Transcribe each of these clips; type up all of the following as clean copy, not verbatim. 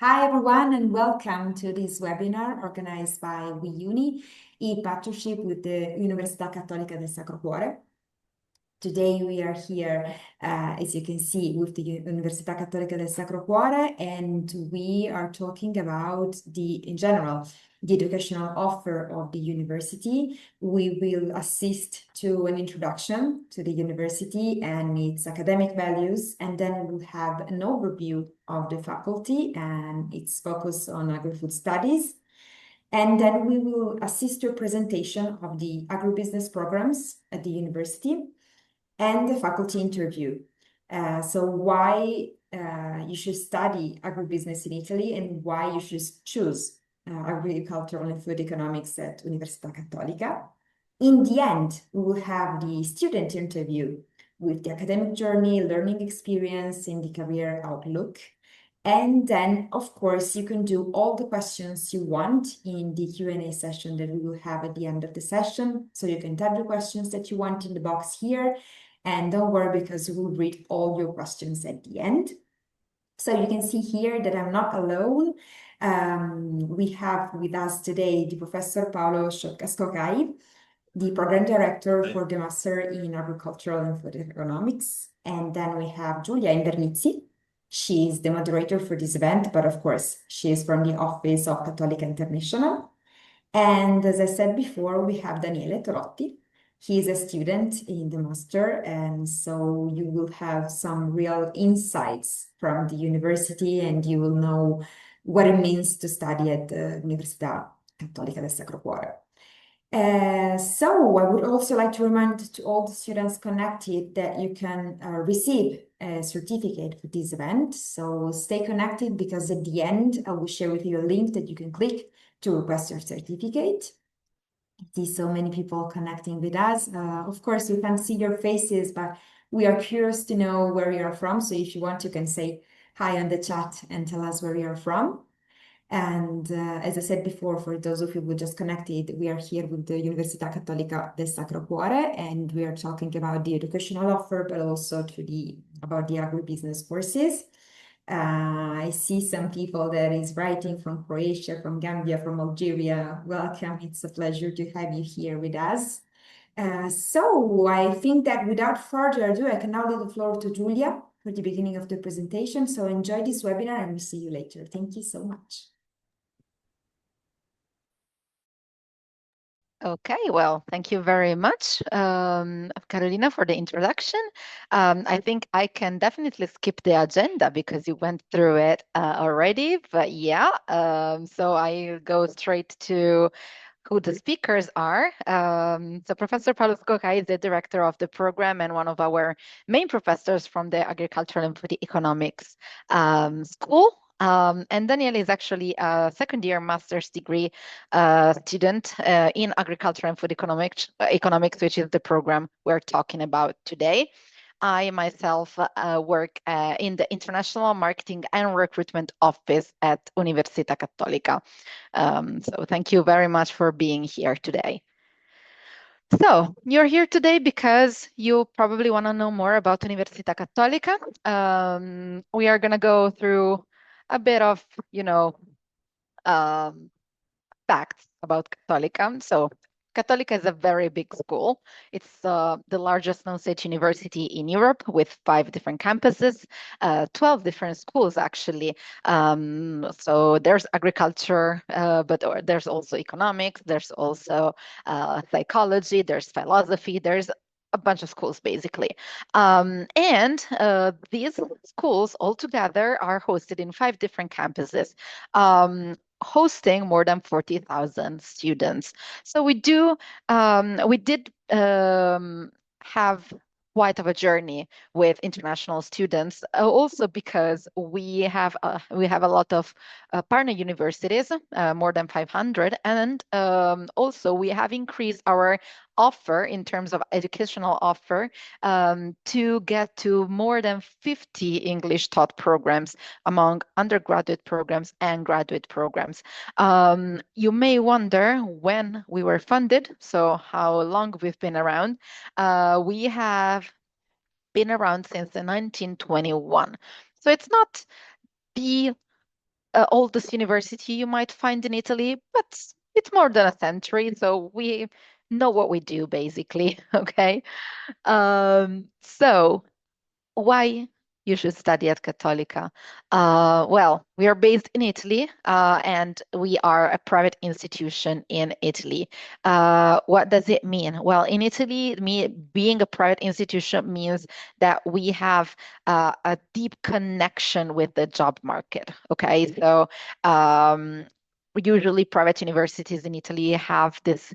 Hi everyone and welcome to this webinar organized by WeUni in partnership with the Università Cattolica del Sacro Cuore. Today we are here, as you can see, with the Università Cattolica del Sacro Cuore, and we are talking about in general, the educational offer of the university. We will assist to an introduction to the university and its academic values, and then we will have an overview of the faculty and its focus on agri-food studies. And then we will assist to a presentation of the agribusiness programs at the university and the faculty interview. So why you should study agribusiness in Italy and why you should choose agricultural and food economics at Università Cattolica. In the end, we will have the student interview with the academic journey, learning experience, and the career outlook. And then, of course, you can do all the questions you want in the Q&A session that we will have at the end of the session. So you can type the questions that you want in the box here. And don't worry, because we'll read all your questions at the end. So you can see here that I'm not alone. We have with us today the Professor Sckokai, the Program Director for the Master in Agricultural and Food Economics. And then we have Giulia Invernizzi. She is the moderator for this event, but of course, she is from the Office of Cattolica International. And as I said before, we have Daniele Torotti. He is a student in the master, and so you will have some real insights from the university, and you will know what it means to study at the Università Cattolica del Sacro Cuore. So I would also like to remind to all the students connected that you can receive a certificate for this event. So stay connected, because at the end, I will share with you a link that you can click to request your certificate. I see so many people connecting with us. Of course, you can't see your faces, but we are curious to know where you are from. So if you want, you can say hi on the chat and tell us where you are from. And as I said before, for those of you who just connected, we are here with the Università Cattolica del Sacro Cuore, and we are talking about the educational offer, but also about the agribusiness courses. I see some people that is writing from Croatia, from Gambia, from Algeria. Welcome. It's a pleasure to have you here with us. So I think that without further ado, I can now leave the floor to Giulia for the beginning of the presentation. So enjoy this webinar and we'll see you later. Thank you so much. Okay, well, thank you very much, Carolina, for the introduction. I think I can definitely skip the agenda because you went through it already, but yeah, so I go straight to who the speakers are. So Professor Sckokai is the director of the program and one of our main professors from the Agricultural and Food Economics School. And Daniel is actually a second-year master's degree student in Agriculture and Food Economics, which is the program we're talking about today. I myself work in the International Marketing and Recruitment Office at Università Cattolica. So thank you very much for being here today. So you're here today because you probably want to know more about Università Cattolica. We are going to go through a bit of, facts about Cattolica. So Cattolica is a very big school. It's the largest non-state university in Europe with 5 different campuses, 12 different schools actually. So there's agriculture, but there's also economics, there's also psychology, there's philosophy, there's a bunch of schools basically. And these schools all together are hosted in 5 different campuses. Hosting more than 40,000 students. So we did have quite of a journey with international students, also because we have a lot of partner universities, more than 500, and also we have increased our offer in terms of educational offer to get to more than 50 English taught programs among undergraduate programs and graduate programs. You may wonder when we were funded, so how long we've been around. We have been around since 1921. So it's not the oldest university you might find in Italy, but it's more than a century, so we know what we do basically. Okay. So why you should study at Cattolica? Well, we are based in Italy, and we are a private institution in Italy. What does it mean? Well, in Italy, being a private institution means that we have a deep connection with the job market. Okay, so usually private universities in Italy have this,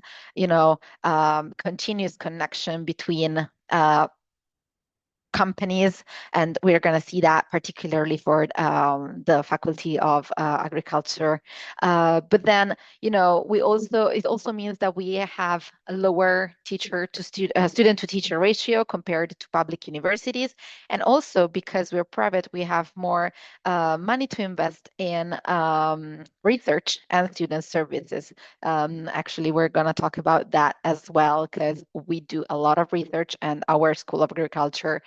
continuous connection between companies, and we're going to see that particularly for the Faculty of Agriculture. But then, it also means that we have a lower student to teacher ratio compared to public universities. And also because we're private, we have more money to invest in research and student services. Actually, we're going to talk about that as well, because we do a lot of research, and our School of Agriculture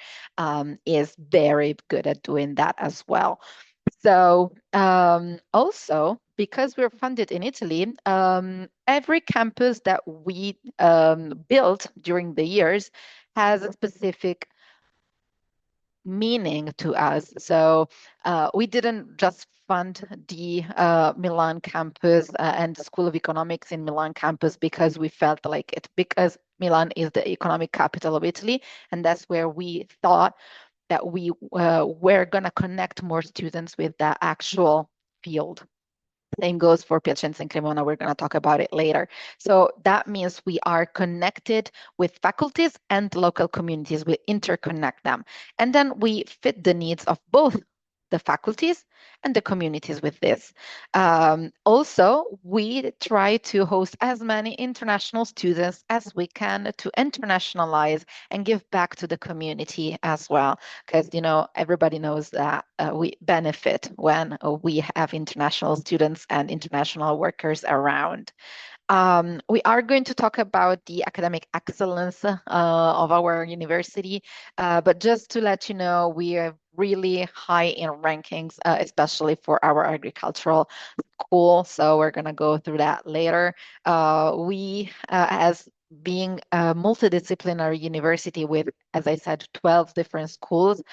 is very good at doing that as well. So also, because we're funded in Italy, every campus that we built during the years has a specific meaning to us. So we didn't just fund the Milan campus and the School of Economics in Milan campus because we felt like it, because Milan is the economic capital of Italy, and that's where we thought that we were going to connect more students with the actual field. Same goes for Piacenza and Cremona. We're going to talk about it later. So that means we are connected with faculties and local communities. We interconnect them. And then we fit the needs of both the faculties and the communities with this. Also, we try to host as many international students as we can to internationalize and give back to the community as well. Because, everybody knows that we benefit when we have international students and international workers around. We are going to talk about the academic excellence of our university, but just to let you know, we are really high in rankings, especially for our agricultural school. So we're going to go through that later. As being a multidisciplinary university with, as I said, 12 different schools,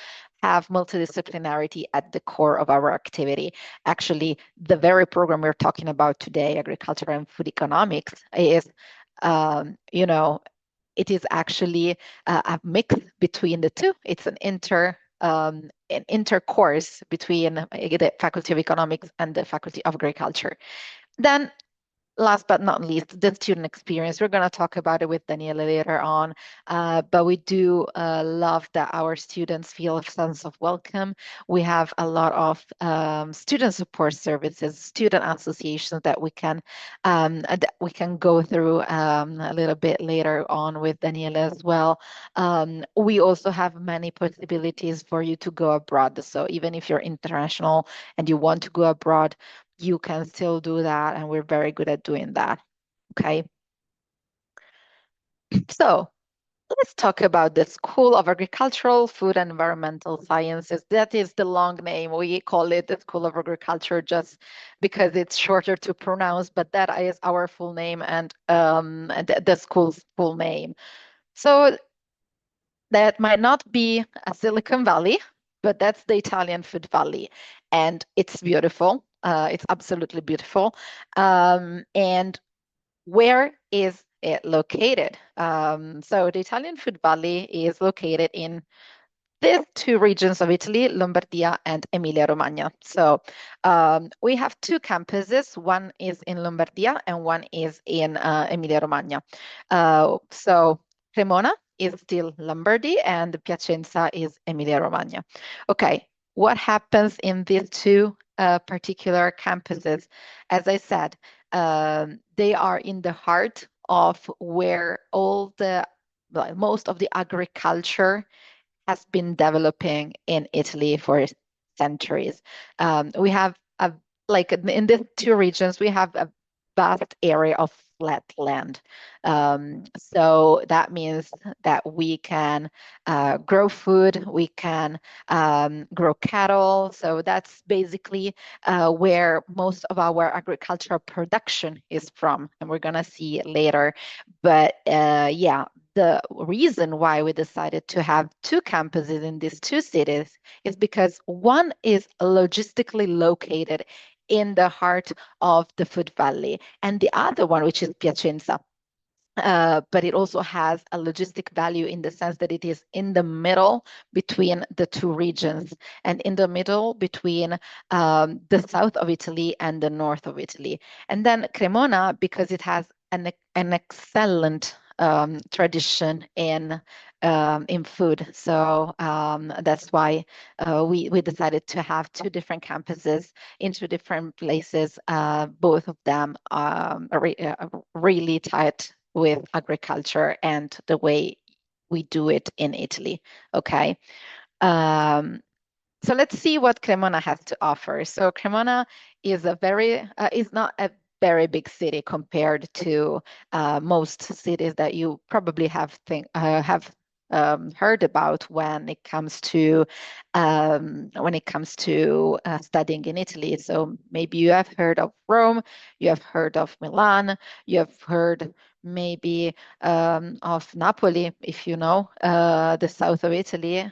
have multidisciplinarity at the core of our activity. Actually, the very program we're talking about today, agriculture and food economics, is, it is actually a mix between the two. It's an intercourse between the Faculty of Economics and the Faculty of Agriculture. Then last but not least, the student experience. We're going to talk about it with Daniela later on, but we do love that our students feel a sense of welcome. We have a lot of student support services, student associations that we can go through a little bit later on with Daniela as well. We also have many possibilities for you to go abroad. So even if you're international and you want to go abroad, you can still do that, and we're very good at doing that. Okay. So let's talk about the School of Agricultural, Food and Environmental Sciences. That is the long name. We call it the School of Agriculture just because it's shorter to pronounce, but that is our full name and the school's full name. So that might not be a Silicon Valley, but that's the Italian Food Valley, and it's beautiful. It's absolutely beautiful. And where is it located? So the Italian Food Valley is located in these two regions of Italy, Lombardia and Emilia-Romagna. So we have two campuses. One is in Lombardia and one is in Emilia-Romagna. So Cremona is still Lombardy and Piacenza is Emilia-Romagna. Okay, what happens in these two particular campuses? As I said, they are in the heart of where most of the agriculture has been developing in Italy for centuries. We have in these two regions, we have a vast area of flat land. So that means that we can grow food, we can grow cattle. So that's basically where most of our agricultural production is from, and we're gonna see it later. But yeah, the reason why we decided to have two campuses in these two cities is because one is logistically located in the heart of the Food Valley, and the other one, which is Piacenza. But it also has a logistic value in the sense that it is in the middle between the two regions and in the middle between the south of Italy and the north of Italy. And then Cremona, because it has an excellent tradition in food. So that's why we decided to have two different campuses in two different places, both of them really tight with agriculture and the way we do it in Italy. Okay. So let's see what Cremona has to offer. So Cremona is not a very big city compared to most cities that you probably have heard about when it comes to studying in Italy. So maybe you have heard of Rome, you have heard of Milan, you have heard maybe of Napoli, if you know the south of Italy,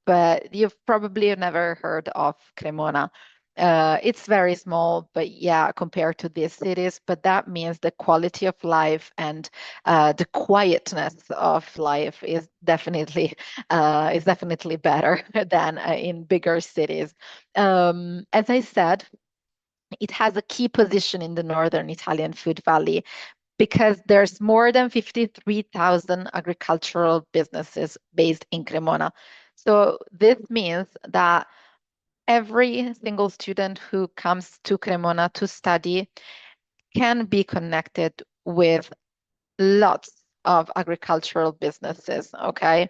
but you've probably never heard of Cremona. It's very small, but yeah, compared to these cities, but that means the quality of life and the quietness of life is definitely better than in bigger cities. As I said, it has a key position in the northern Italian food valley because there's more than 53,000 agricultural businesses based in Cremona. So this means that every single student who comes to Cremona to study can be connected with lots of agricultural businesses, okay?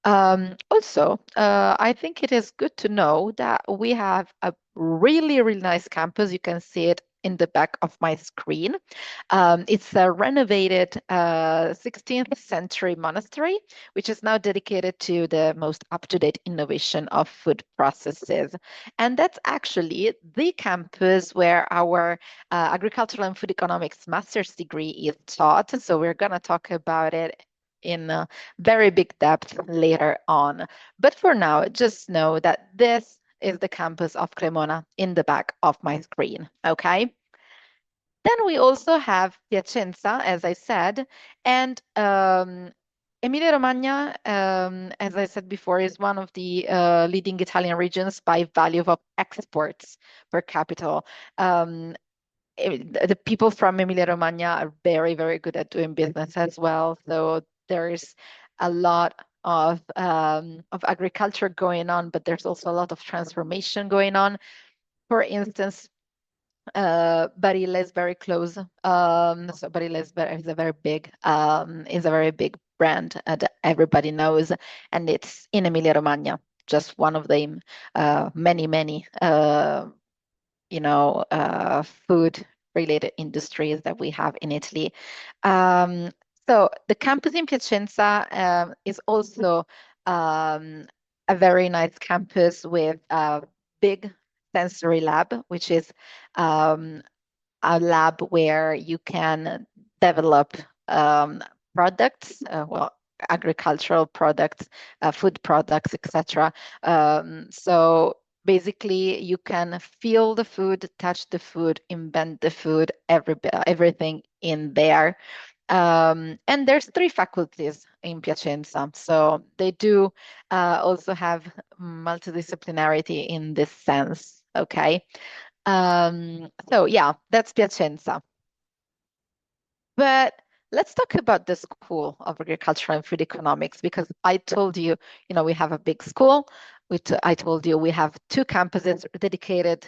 Also, I think it is good to know that we have a really, really nice campus. You can see it in the back of my screen. It's a renovated 16th century monastery, which is now dedicated to the most up-to-date innovation of food processes. And that's actually the campus where our agricultural and food economics master's degree is taught. So we're going to talk about it in very big depth later on. But for now, just know that this is the campus of Cremona in the back of my screen, okay? Then we also have Piacenza, as I said, and Emilia-Romagna, as I said before, is one of the leading Italian regions by value of exports per capita. The people from Emilia-Romagna are very, very good at doing business as well. So there's a lot of agriculture going on, but there's also a lot of transformation going on. For instance, Barilla is very close. So Barilla is a very big brand that everybody knows, and it's in Emilia-Romagna, just one of them, many food related industries that we have in Italy. So the campus in Piacenza is also a very nice campus with a big sensory lab, which is um, a lab where you can develop products, agricultural products, food products, etc. So basically, you can feel the food, touch the food, invent the food, everything in there. And there's three faculties in Piacenza, so they do also have multidisciplinarity in this sense. Okay. So yeah, that's Piacenza. But let's talk about the School of Agriculture and Food Economics because I told you, we have a big school. I told you we have two campuses dedicated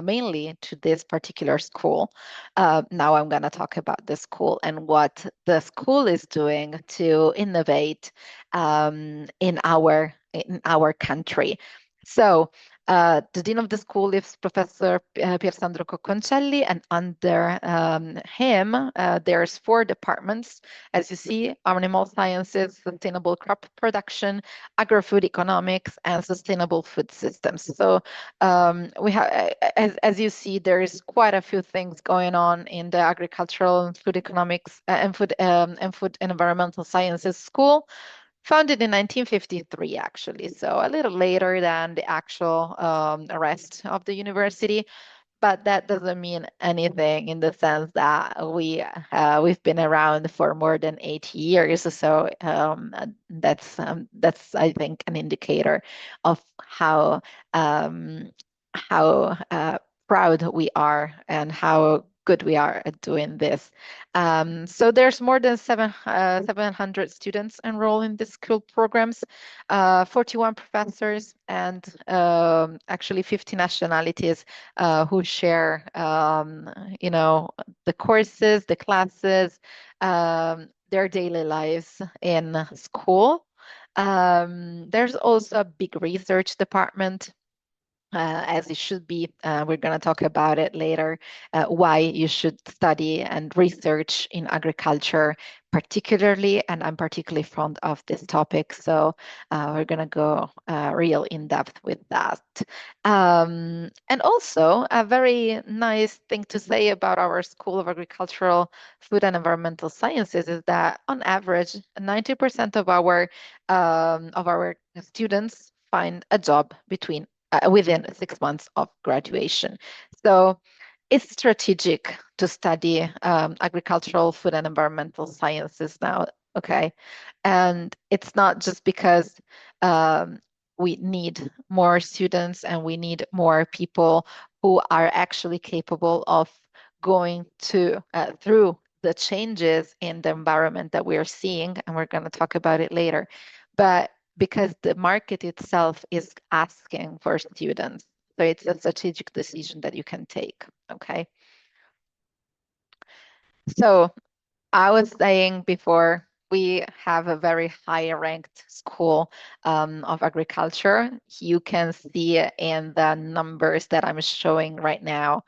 mainly to this particular school. Now I'm going to talk about the school and what the school is doing to innovate in our country. So The dean of the school is Professor Piersandro Cocconcelli, and under him, there's 4 departments, as you see: animal sciences, sustainable crop production, agri-food economics, and sustainable food systems. So we have, as you see, there is quite a few things going on in the agricultural and food economics and food and environmental sciences school. Founded in 1953, actually, so a little later than the actual rest of the university, but that doesn't mean anything in the sense that we've been around for more than 80 years. So that's I think an indicator of um, how proud we are and how good we are at doing this. So there's more than 700 students enrolled in the school programs, 41 professors, and actually 50 nationalities who share, the courses, the classes, their daily lives in school. There's also a big research department, as it should be. We're going to talk about it later, why you should study and research in agriculture, particularly, and I'm particularly fond of this topic. So we're going to go real in depth with that. And also, a very nice thing to say about our School of Agricultural, Food and Environmental Sciences is that on average, 90% of our students find a job within 6 months of graduation. So it's strategic to study agricultural, food, and environmental sciences now, okay? And it's not just because we need more students and we need more people who are actually capable of going through the changes in the environment that we're seeing, and we're going to talk about it later. But because the market itself is asking for students. So it's a strategic decision that you can take, okay? So I was saying before, we have a very high ranked school of agriculture. You can see in the numbers that I'm showing right now.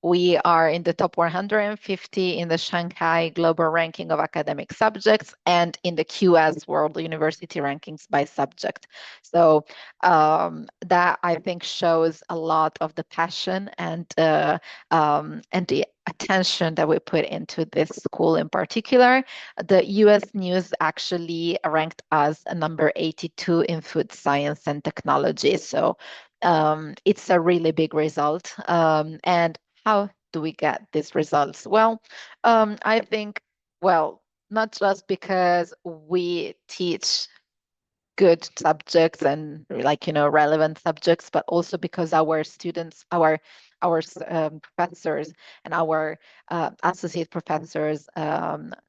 We are in the top 150 in the Shanghai Global Ranking of Academic Subjects and in the QS World University Rankings by subject. So that I think shows a lot of the passion and the attention that we put into this school in particular. The US News actually ranked us a number 82 in food science and technology. So it's a really big result. And how do we get these results? Well, I think, well, not just because we teach good subjects and relevant subjects, but also because our students, our professors and our associate professors,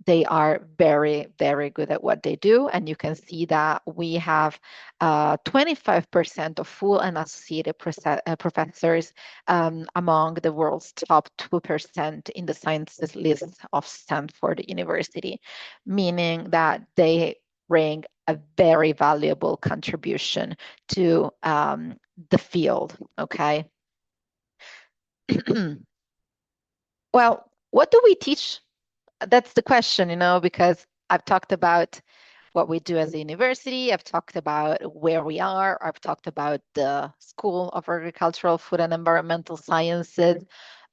they are very, very good at what they do. And you can see that we have 25% of full and associated professors among the world's top 2% in the sciences list of Stanford University, meaning that they bring a very valuable contribution to the field, okay? Well, what do we teach? That's the question, because I've talked about what we do as a university. I've talked about where we are. I've talked about the School of Agricultural, Food and Environmental Sciences.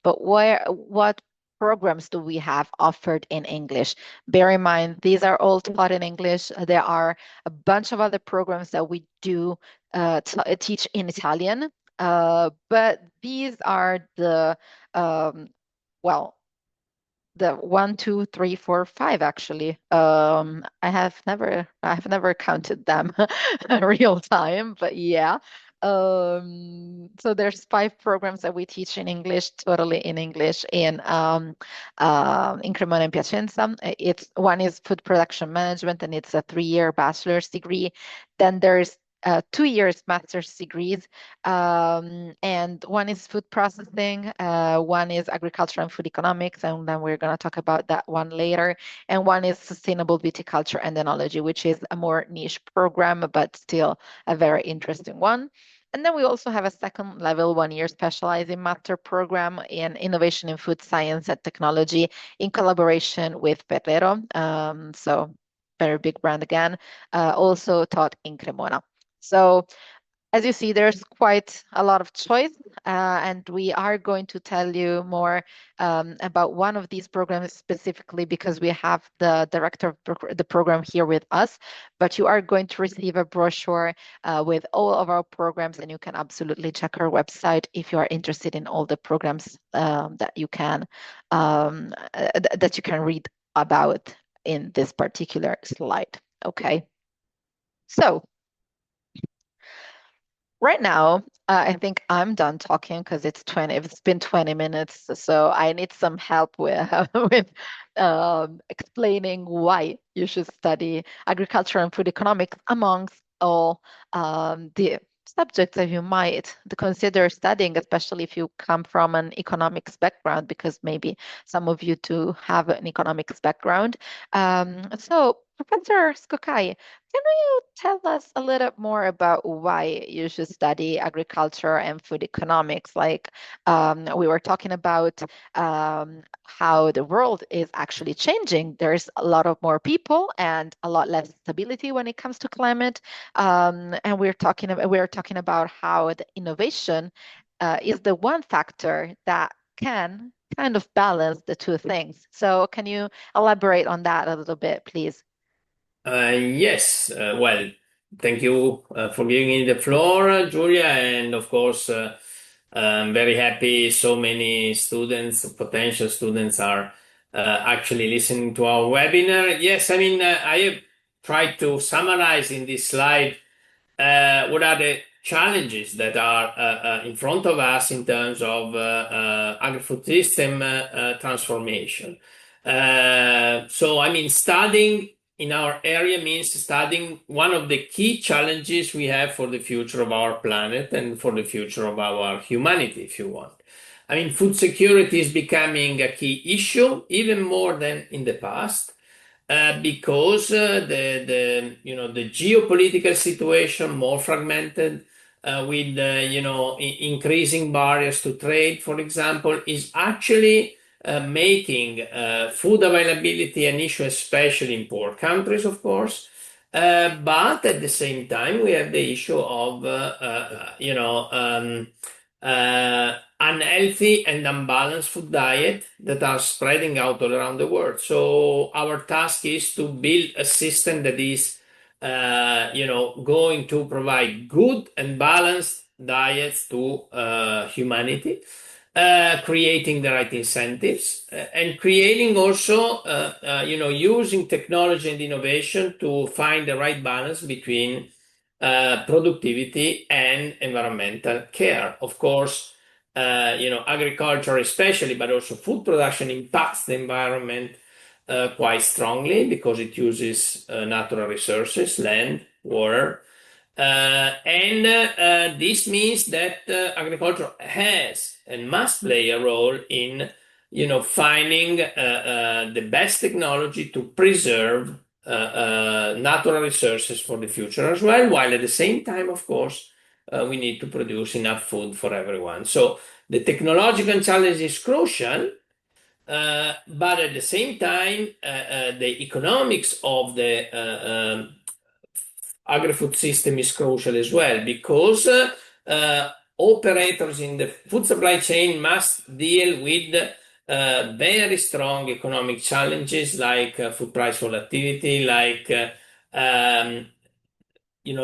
But what programs do we have offered in English? Bear in mind, these are all taught in English. There are a bunch of other programs that we do teach in Italian. But these are well, the 1, 2, 3, 4, 5 actually. I have never counted them real time, but yeah. So there's 5 programs that we teach in English, totally in English, in Cremona and Piacenza. One is food production management, and it's a 3-year bachelor's degree. Then there's 2 years master's degrees, and one is food processing, one is agriculture and food economics, and then we're going to talk about that one later. And one is sustainable viticulture and enology, which is a more niche program, but still a very interesting one. And then we also have a second level 1 year specializing master program in innovation in food science and technology in collaboration with Ferrero. So very big brand again, also taught in Cremona. So as you see, there's quite a lot of choice, and we are going to tell you more about one of these programs specifically because we have the director of the program here with us. But you are going to receive a brochure with all of our programs, and you can absolutely check our website if you are interested in all the programs that you can read about in this particular slide. Okay, so. Right now, I think I'm done talking because it's been 20 minutes, so I need some help with with explaining why you should study agriculture and food economics amongst all the subjects that you might consider studying, especially if you come from an economics background, because maybe some of you do have an economics background. So, Professor Sckokai, can you tell us a little more about why you should study agriculture and food economics? Like we were talking about how the world is actually changing. There's a lot of more people and a lot less stability when it comes to climate. And we're talking about how the innovation is the one factor that can kind of balance the two things. So can you elaborate on that a little bit, please? Yes, well, thank you for giving me the floor, Julia, and of course, I'm very happy so many students, potential students, are actually listening to our webinar. Yes, I mean, I have tried to summarize in this slide what are the challenges that are in front of us in terms of agri-food system transformation. So, I mean, studying in our area means studying one of the key challenges we have for the future of our planet and for the future of our humanity, if you want. I mean, food security is becoming a key issue, even more than in the past. Because the geopolitical situation more fragmented, with increasing barriers to trade, for example, is actually making food availability an issue, especially in poor countries, of course. But at the same time, we have the issue of unhealthy and unbalanced food diet that are spreading out all around the world. So our task is to build a system that is, going to provide good and balanced diets to humanity, creating the right incentives, and creating also, using technology and innovation to find the right balance between productivity and environmental care. Of course, agriculture especially, but also food production impacts the environment quite strongly because it uses natural resources, land, water. And this means that agriculture has and must play a role in, finding the best technology to preserve natural resources for the future as well, while at the same time, of course, we need to produce enough food for everyone. So the technological challenge is crucial, but at the same time, the economics of the agri-food system is crucial as well, because operators in the food supply chain must deal with very strong economic challenges like food price volatility, like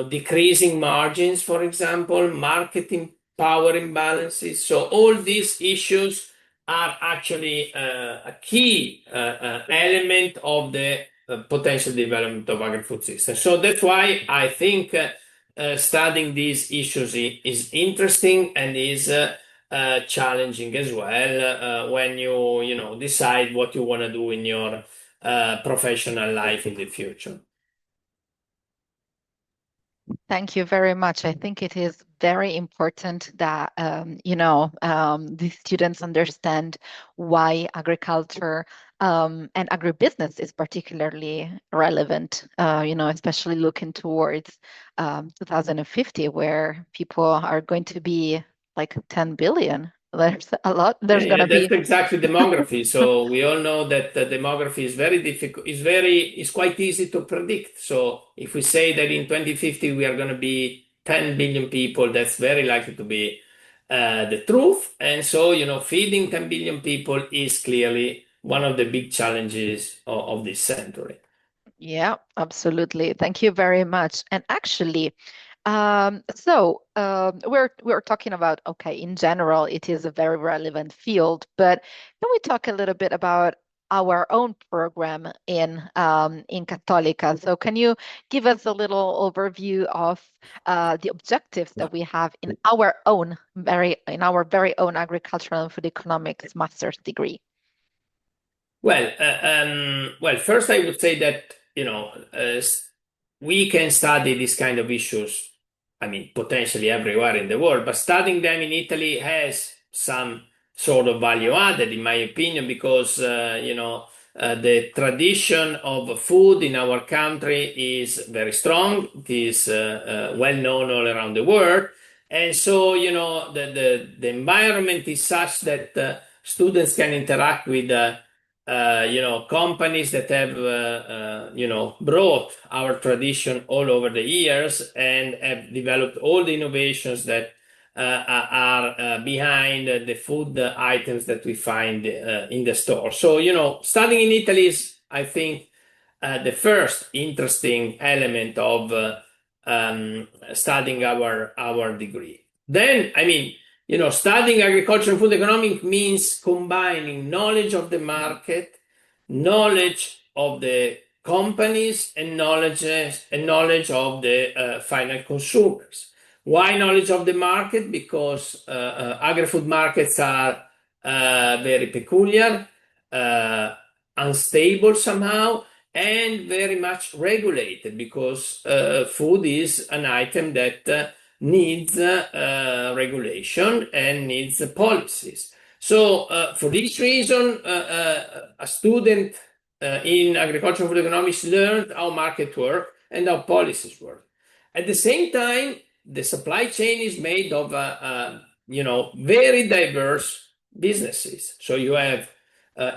decreasing margins, for example, marketing power imbalances. So all these issues are actually a key element of the potential development of agri-food systems. So that's why I think studying these issues is interesting and is challenging as well when you decide what you want to do in your professional life in the future. Thank you very much. I think it is very important that the students understand why agriculture and agribusiness is particularly relevant. Especially looking towards 2050, where people are going to be like 10 billion. There's a lot. There's Yeah, going yeah, to that's be. exactly demography. So we all know that the demography is very difficult. It's quite easy to predict. So if we say that in 2050 we are going to be 10 billion people, that's very likely to be the truth. And so, feeding 10 billion people is clearly one of the big challenges of this century. Yeah, absolutely. Thank you very much. And actually, we're talking about, okay, in general, it is a very relevant field, but can we talk a little bit about our own program in Cattolica? So can you give us a little overview of the objectives that we have in our very own agricultural and food economics master's degree? Well, first I would say that, we can study these kind of issues, I mean, potentially everywhere in the world, but studying them in Italy has some sort of value added, in my opinion, because, the tradition of food in our country is very strong. It is well known all around the world. And so, the environment is such that students can interact with companies that have, brought our tradition all over the years and have developed all the innovations that are behind the food items that we find in the store. So, studying in Italy is, I think, the first interesting element of studying our degree. Then, I mean, studying agriculture and food economics means combining knowledge of the market, knowledge of the companies, and knowledge of the final consumers. Why knowledge of the market? Because agri-food markets are very peculiar, unstable somehow, and very much regulated because food is an item that needs regulation and needs policies. So for this reason, a student in agriculture and food economics learned how markets work and how policies work. At the same time, the supply chain is made of very diverse businesses. So you have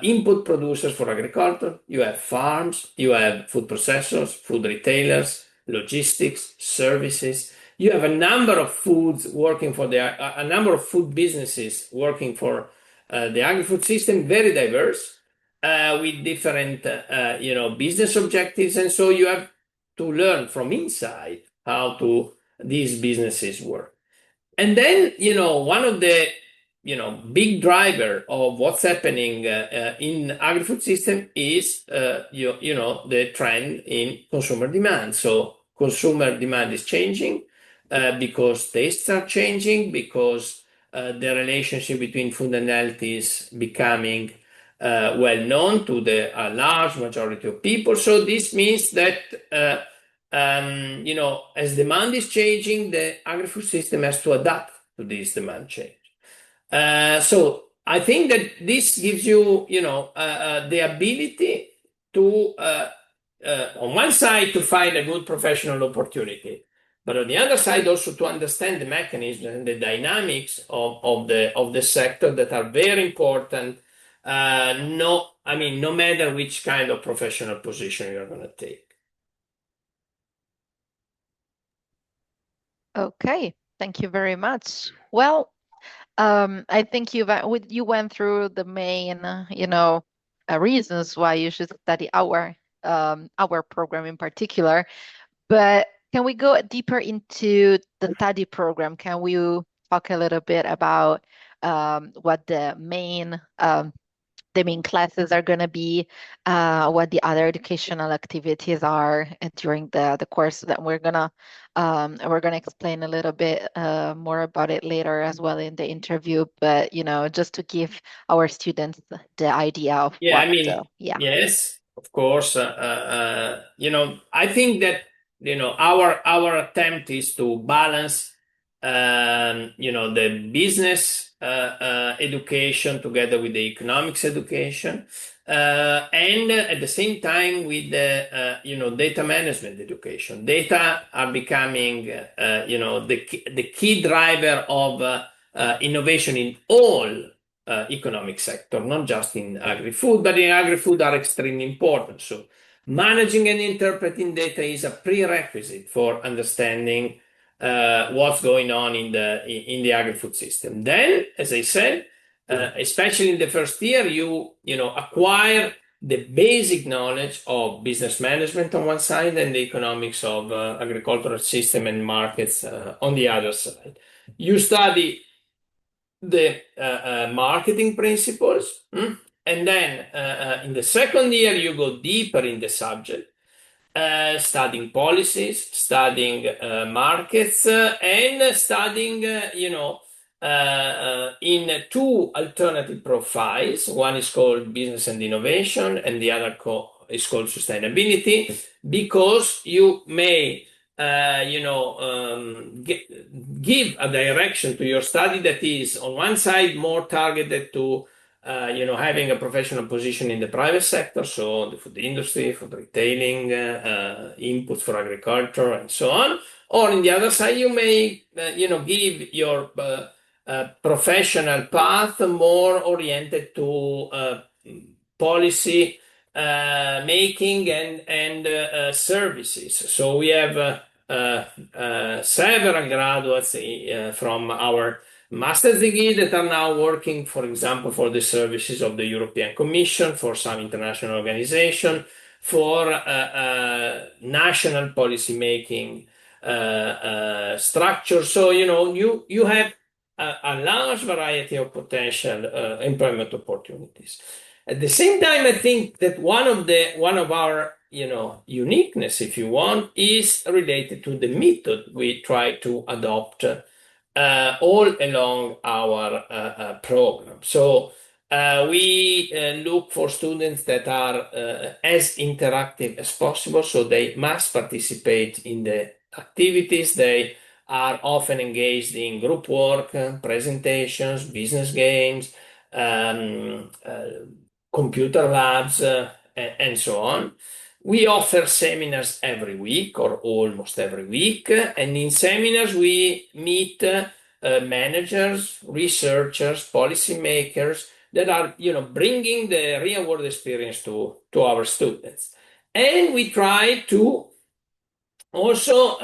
input producers for agriculture, you have farms, you have food processors, food retailers, logistics, services. You have a number of foods working for a number of food businesses working for the agri-food system, very diverse, with different, business objectives. And so you have to learn from inside how these businesses work. And then, one of the, big driver of what's happening in agri-food system is, the trend in consumer demand. So consumer demand is changing because tastes are changing, because the relationship between food and health is becoming well known to the large majority of people. So this means that as demand is changing, the agri-food system has to adapt to this demand change. So I think that this gives you, the ability to, on one side, to find a good professional opportunity, but on the other side, also to understand the mechanisms and the dynamics of the sector that are very important. No matter which kind of professional position you're going to take. Okay, thank you very much. Well, I think you went through the main, reasons why you should study our program in particular. But can we go deeper into the study program? Can we talk a little bit about what the main classes are going to be, what the other educational activities are during the course that we're gonna explain a little bit more about it later as well in the interview. But just to give our students the idea of Yeah, what. I mean, Yeah. yes, of course. I think that our attempt is to balance, the business education together with the economics education, and at the same time with the data management education. Data are becoming the key driver of innovation in all economic sector, not just in agri-food, but in agri-food are extremely important. So managing and interpreting data is a prerequisite for understanding what's going on in the agri-food system. Then, as I said, especially in the first year, you acquire the basic knowledge of business management on one side and the economics of agricultural system and markets on the other side. You study the marketing principles, and then in the second year you go deeper in the subject, studying policies, studying markets, and studying in two alternative profiles. One is called business and innovation, and the other is called sustainability, because you may give a direction to your study that is on one side more targeted to having a professional position in the private sector, so the food industry, food retailing, inputs for agriculture, and so on. Or in the other side, you may give your professional path more oriented to policy making and services. So we have several graduates from our master's degree that are now working, for example, for the services of the European Commission, for some international organization, for national policy making structure. So you have a large variety of potential employment opportunities. At the same time, I think that one of our uniqueness, if you want, is related to the method we try to adopt all along our program. So we look for students that are as interactive as possible, so they must participate in the activities. They are often engaged in group work, presentations, business games, computer labs, and so on. We offer seminars every week or almost every week, and in seminars we meet managers, researchers, policymakers that are bringing the real world experience to our students. And we try to also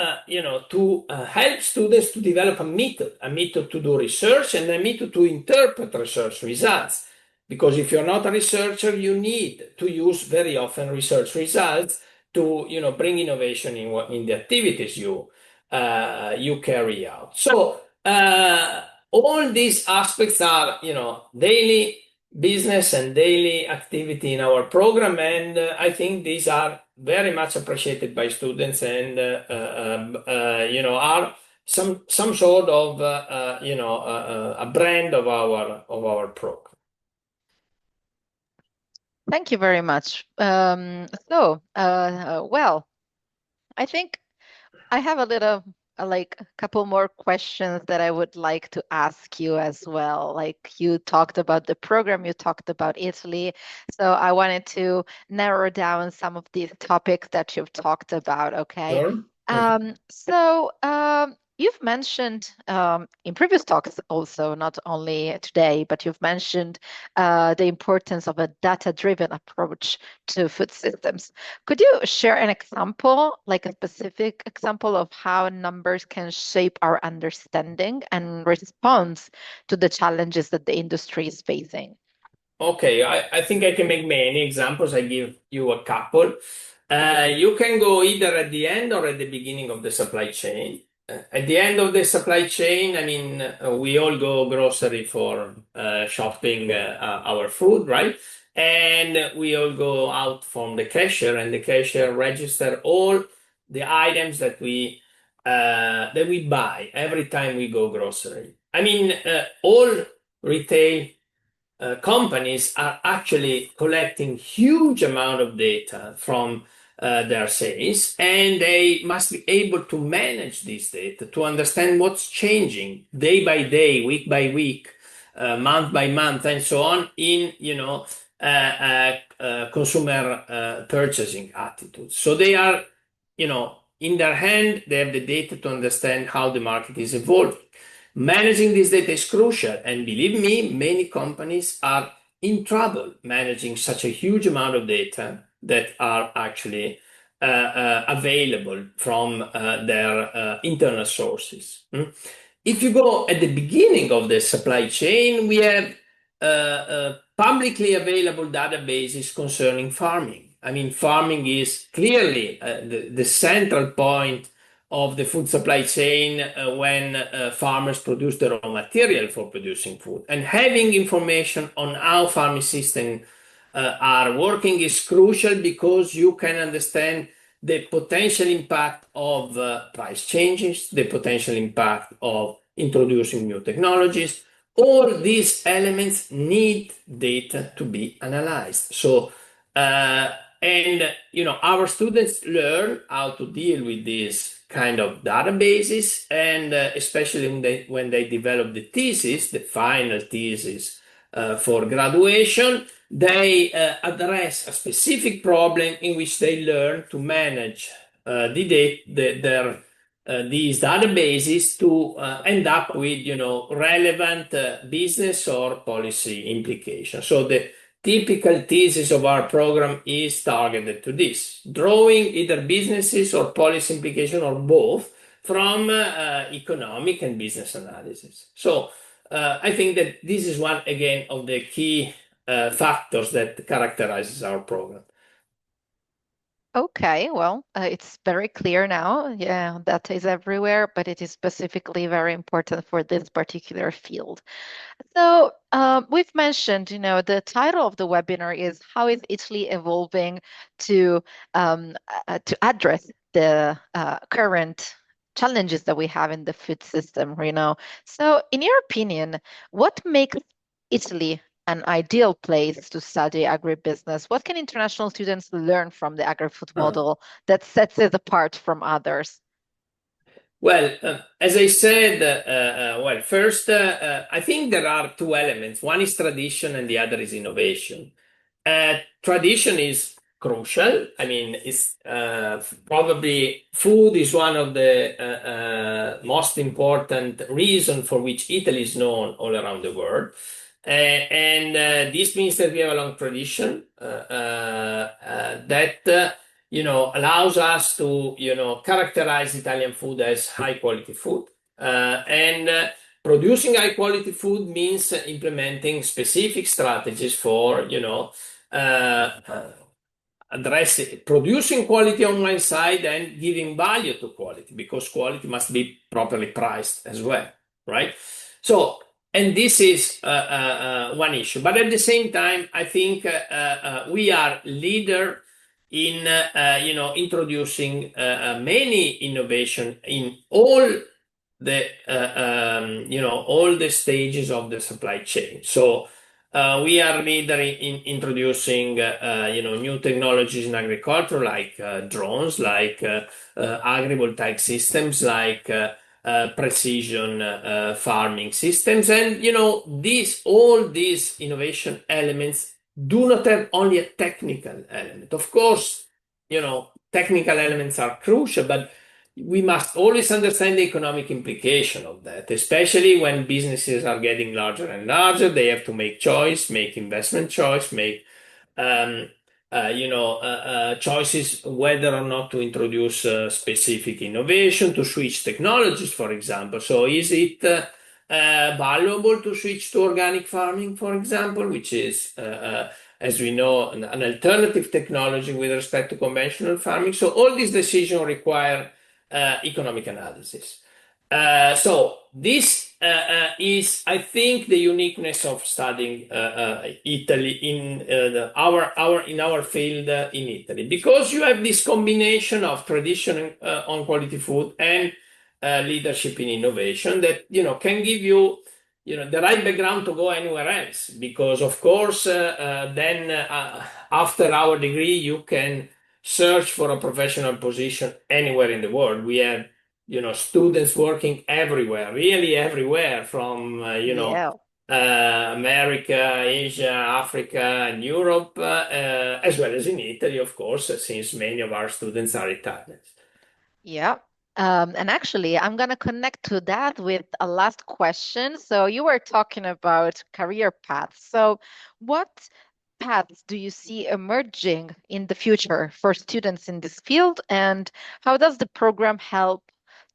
to help students to develop a method to do research and a method to interpret research results. Because if you're not a researcher, you need to use very often research results to bring innovation in the activities you carry out. So all these aspects are daily business and daily activity in our program, and I think these are very much appreciated by students and are some sort of a brand of our program. Thank you very much. Well, I think I have a couple more questions that I would like to ask you as well. Like you talked about the program, you talked about Italy. So I wanted to narrow down some of these topics that you've talked about, okay? Sure. You've mentioned in previous talks also, not only today, but you've mentioned the importance of a data-driven approach to food systems. Could you share an example, like a specific example of how numbers can shape our understanding and response to the challenges that the industry is facing? Okay, I think I can make many examples. I give you a couple. You can go either at the end or at the beginning of the supply chain. At the end of the supply chain, I mean, we all go grocery for shopping our food, right? And we all go out from the cashier, and the cashier register all the items that we buy every time we go grocery. I mean, all retail companies are actually collecting huge amount of data from their sales, and they must be able to manage this data to understand what's changing day by day, week by week, month by month, and so on in consumer purchasing attitudes. So they are, in their hand, they have the data to understand how the market is evolving. Managing this data is crucial, and believe me, many companies are in trouble managing such a huge amount of data that are actually available from their internal sources. If you go at the beginning of the supply chain, we have publicly available databases concerning farming. I mean, farming is clearly the central point of the food supply chain when farmers produce the raw material for producing food. And having information on how farming systems are working is crucial because you can understand the potential impact of price changes, the potential impact of introducing new technologies. All these elements need data to be analyzed. So, our students learn how to deal with these kind of databases, and especially when they develop the thesis, the final thesis for graduation, they address a specific problem in which they learn to manage these databases to end up with relevant business or policy implications. So the typical thesis of our program is targeted to this, drawing either businesses or policy implication or both from economic and business analysis. So I think that this is one, again, of the key factors that characterizes our program. Okay, well, it's very clear now. Yeah, data is everywhere, but it is specifically very important for this particular field. So we've mentioned, the title of the webinar is "How is Italy evolving to address the current challenges that we have in the food system?" So, in your opinion, what makes Italy an ideal place to study agribusiness? What can international students learn from the agri-food model that sets it apart from others? Well, as I said, first, I think there are two elements. One is tradition and the other is innovation. Tradition is crucial. I mean, it's probably food is one of the most important reasons for which Italy is known all around the world. And this means that we have a long tradition that allows us to, characterize Italian food as high quality food. And producing high quality food means implementing specific strategies for, addressing, producing quality on one side and giving value to quality, because quality must be properly priced as well, right? So, and this is one issue. But at the same time, I think we are leader in introducing many innovation in all the all the stages of the supply chain. So we are leader in introducing new technologies in agriculture, like drones, like agrivoltaic systems, like precision farming systems, and all these innovation elements do not have only a technical element. Of course, technical elements are crucial, but we must always understand the economic implication of that, especially when businesses are getting larger and larger. They have to make choice, make investment choice, make choices whether or not to introduce specific innovation, to switch technologies, for example. So is it valuable to switch to organic farming, for example, which is, as we know, an alternative technology with respect to conventional farming? So all these decisions require economic analysis. So this is, I think, the uniqueness of studying Italy in our field in Italy, because you have this combination of tradition on quality food and leadership in innovation that can give you the right background to go anywhere else. Because of course, then after our degree, you can search for a professional position anywhere in the world. We have, students working everywhere, really everywhere, from, Yeah. America, Asia, Africa, and Europe, as well as in Italy, of course, since many of our students are Italians. Yeah. And actually, I'm going to connect to that with a last question. So you were talking about career paths. So what paths do you see emerging in the future for students in this field? And how does the program help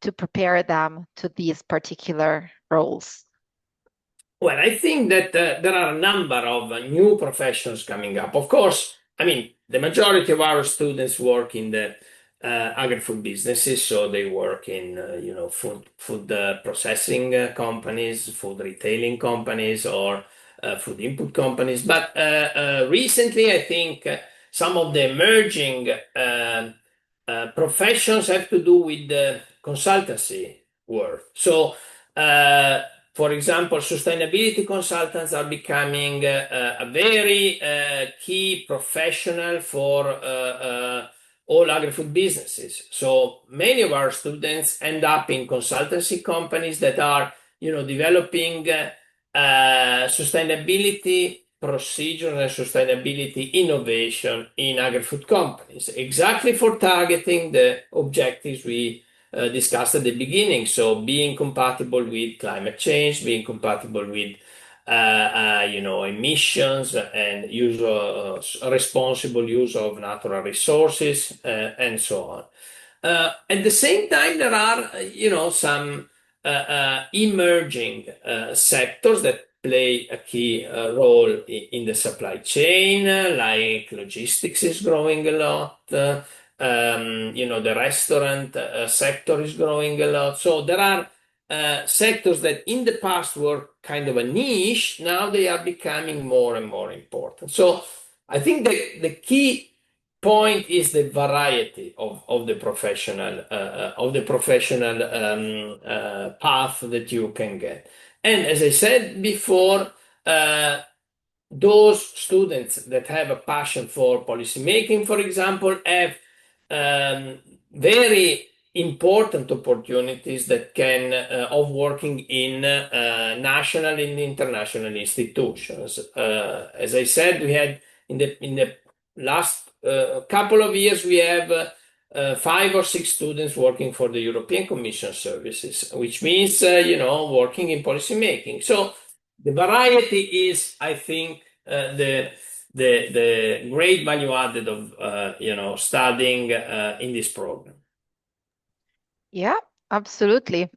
to prepare them to these particular roles? Well, I think that there are a number of new professions coming up. Of course, I mean, the majority of our students work in the agri-food businesses, so they work in, food processing companies, food retailing companies, or food input companies. But recently, I think some of the emerging professions have to do with the consultancy work. So, for example, sustainability consultants are becoming a very key professional for all agri-food businesses. So many of our students end up in consultancy companies that are, developing sustainability procedures and sustainability innovation in agri-food companies, exactly for targeting the objectives we discussed at the beginning. So being compatible with climate change, being compatible with emissions and responsible use of natural resources, and so on. At the same time, there are, some emerging sectors that play a key role in the supply chain, like logistics is growing a lot. The restaurant sector is growing a lot. So there are sectors that in the past were kind of a niche, now they are becoming more and more important. So I think the key point is the variety of the professional path that you can get. And as I said before, those students that have a passion for policymaking, for example, have very important opportunities that can of working in national and international institutions. As I said, we had in the last couple of years, we have 5 or 6 students working for the European Commission services, which means, working in policymaking. So the variety is, I think, the great value added of, studying in this program. Yeah, absolutely.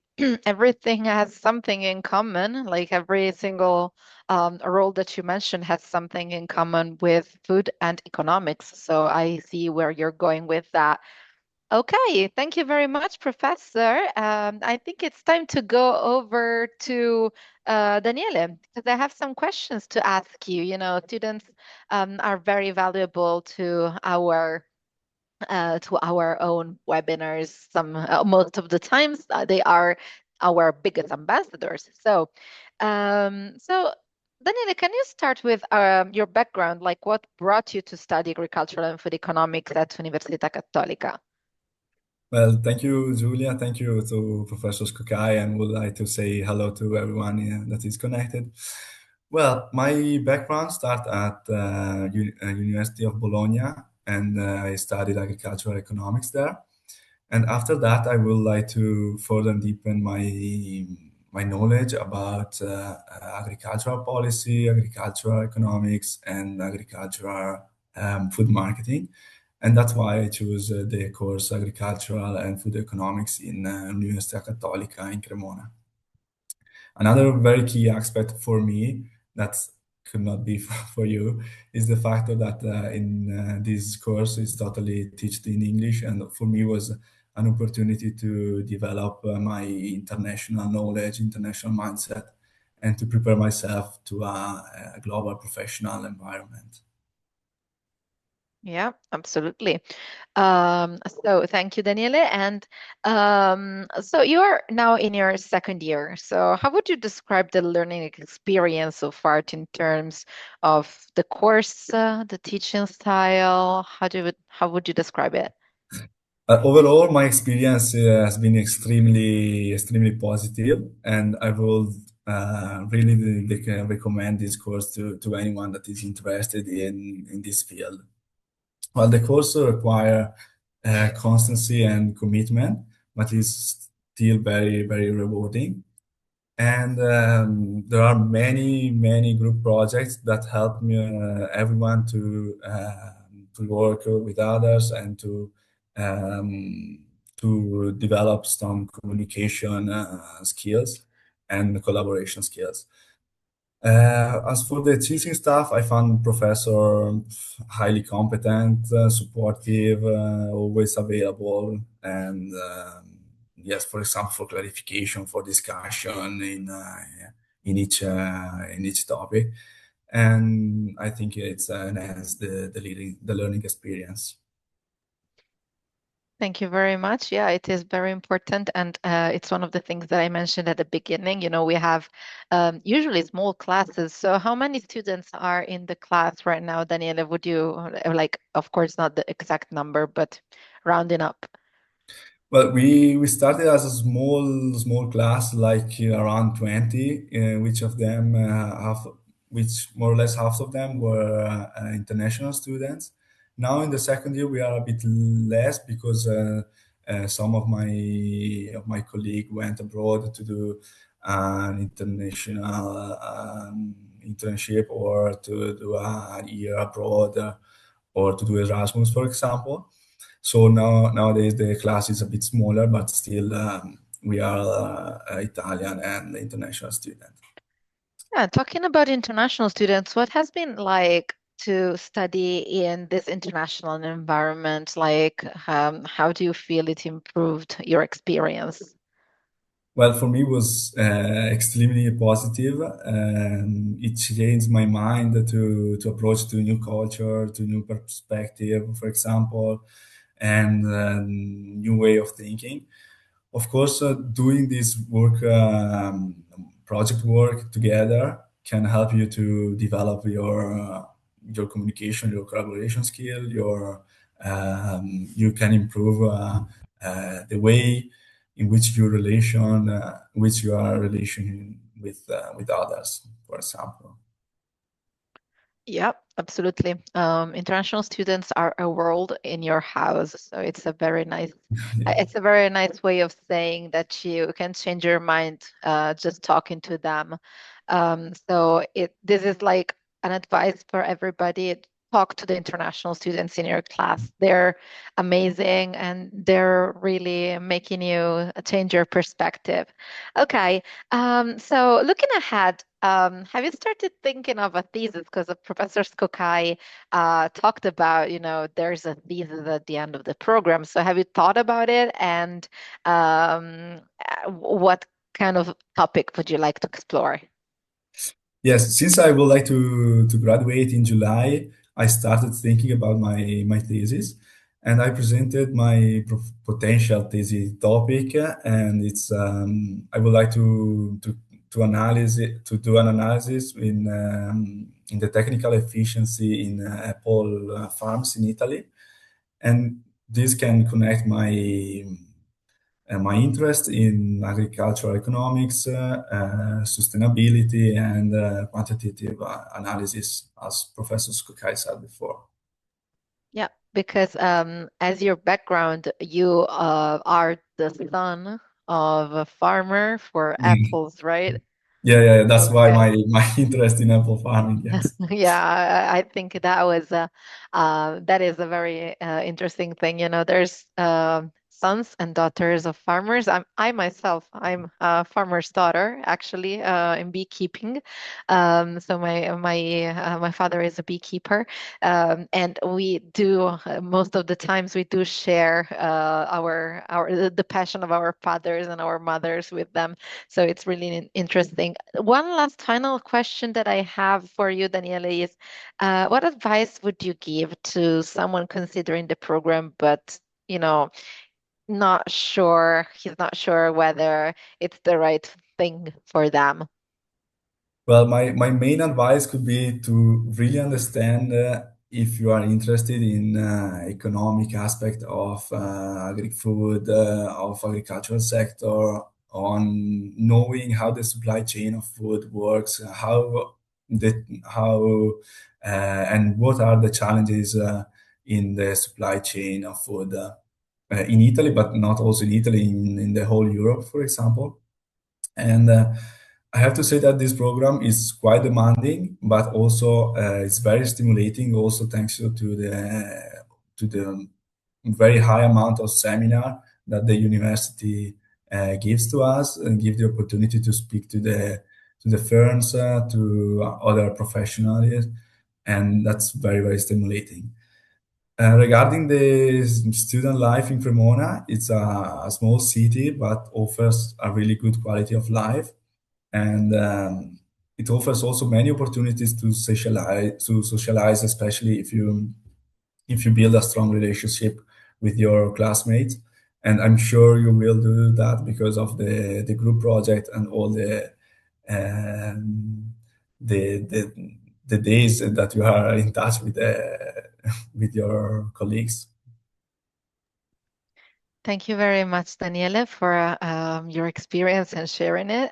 Everything has something in common, like every single role that you mentioned has something in common with food and economics. So I see where you're going with that. Okay, thank you very much, Professor. I think it's time to go over to Daniele, because I have some questions to ask you. You know, students are very valuable to our own webinars. Most of the times they are our biggest ambassadors. So, Daniele, can you start with your background? Like, what brought you to study agricultural and food economics at Università Cattolica? Well, thank you, Julia. Thank you to Professor Sckokai, and would like to say hello to everyone that is connected. Well, my background started at University of Bologna, and I studied agricultural economics there. And after that, I would like to further deepen my knowledge about agricultural policy, agricultural economics, and agricultural food marketing. And that's why I choose the course Agricultural and Food Economics in Università Cattolica in Cremona. Another very key aspect for me that could not be for you is the fact that in this course is totally taught in English, and for me was an opportunity to develop my international knowledge, international mindset, and to prepare myself to a global professional environment. Yeah, absolutely. So thank you, Daniele. And so you're now in your second year. So how would you describe the learning experience so far in terms of the course, the teaching style? How would you describe it? Overall, my experience has been extremely positive, and I would really recommend this course to anyone that is interested in this field. Well, the course require constancy and commitment, but is still very rewarding. And there are many group projects that help me, everyone to work with others and um, to develop some communication skills and collaboration skills. As for the teaching staff, I found professor highly competent, supportive, always available, and yes, for example, for clarification, for discussion in each topic, and I think it's enhanced the learning experience. Thank you very much. Yeah, it is very important. And it's one of the things that I mentioned at the beginning. You know, we have usually small classes. So how many students are in the class right now, Daniela? Would you like, of course, not the exact number, but rounding up? Well, we started as a small class, like around 20, which more or less half of them were international students. Now in the second year, we are a bit less because some of my colleague went abroad to do an international internship or to do a year abroad or to do Erasmus, for example. So nowadays the class is a bit smaller, but still we are Italian and international students. Yeah, talking about international students, what has been like to study in this international environment? Like, how do you feel it improved your experience? Well, for me, it was extremely positive. It changed my mind to approach to new culture, to new perspective, for example, and new way of thinking. Of course, doing this work, project work together can help you to develop your communication, your collaboration skill, you can improve the way in which you are relation with others, for example. Yeah, absolutely. International students are a world in your house, so it's a very nice way of saying that you can change your mind just talking to them. This is like an advice for everybody. Talk to the international students in your class. They're amazing and they're really making you change your perspective. Okay, so looking ahead, have you started thinking of a thesis? Because Professor Sckokai talked about, you know, there's a thesis at the end of the program. So have you thought about it? And what kind of topic would you like to explore? Yes, since I would like to graduate in July, I started thinking about my thesis, and I presented my potential thesis topic, and it's I would like to analyze it, to do an analysis in the technical efficiency in apple farms in Italy, and this can connect my interest in agricultural economics, sustainability, and quantitative analysis, as Professor Sckokai said before. Yeah, because as your background, you are the son of a farmer for Mm. apples, right? Yeah. That's why Yeah. my interest in apple farming. Yes. Yeah, I think that is a very interesting thing. You know, there's sons and daughters of farmers. I myself, I'm a farmer's daughter, actually, in beekeeping. So my father is a beekeeper, and we do most of the times we do share the passion of our fathers and our mothers with them. So it's really interesting. One last final question that I have for you, Daniele, is what advice would you give to someone considering the program, but he's not sure whether it's the right thing for them? Well, my main advice could be to really understand if you are interested in economic aspect of agri-food, of agricultural sector, on knowing how the supply chain of food works, how and what are the challenges in the supply chain of food in Italy, but not also in Italy, in the whole Europe, for example. And I have to say that this program is quite demanding, but also it's very stimulating. Also, thanks to the very high amount of seminar that the university gives to us, and give the opportunity to speak to the firms, to other professionals, and that's very, very stimulating. Regarding the student life in Cremona, it's a small city, but offers a really good quality of life, and it offers also many opportunities to socialize, especially if you build a strong relationship with your classmates. And I'm sure you will do that because of the group project and all um, the days that you are in touch with your colleagues. Thank you very much, Daniele, for your experience and sharing it.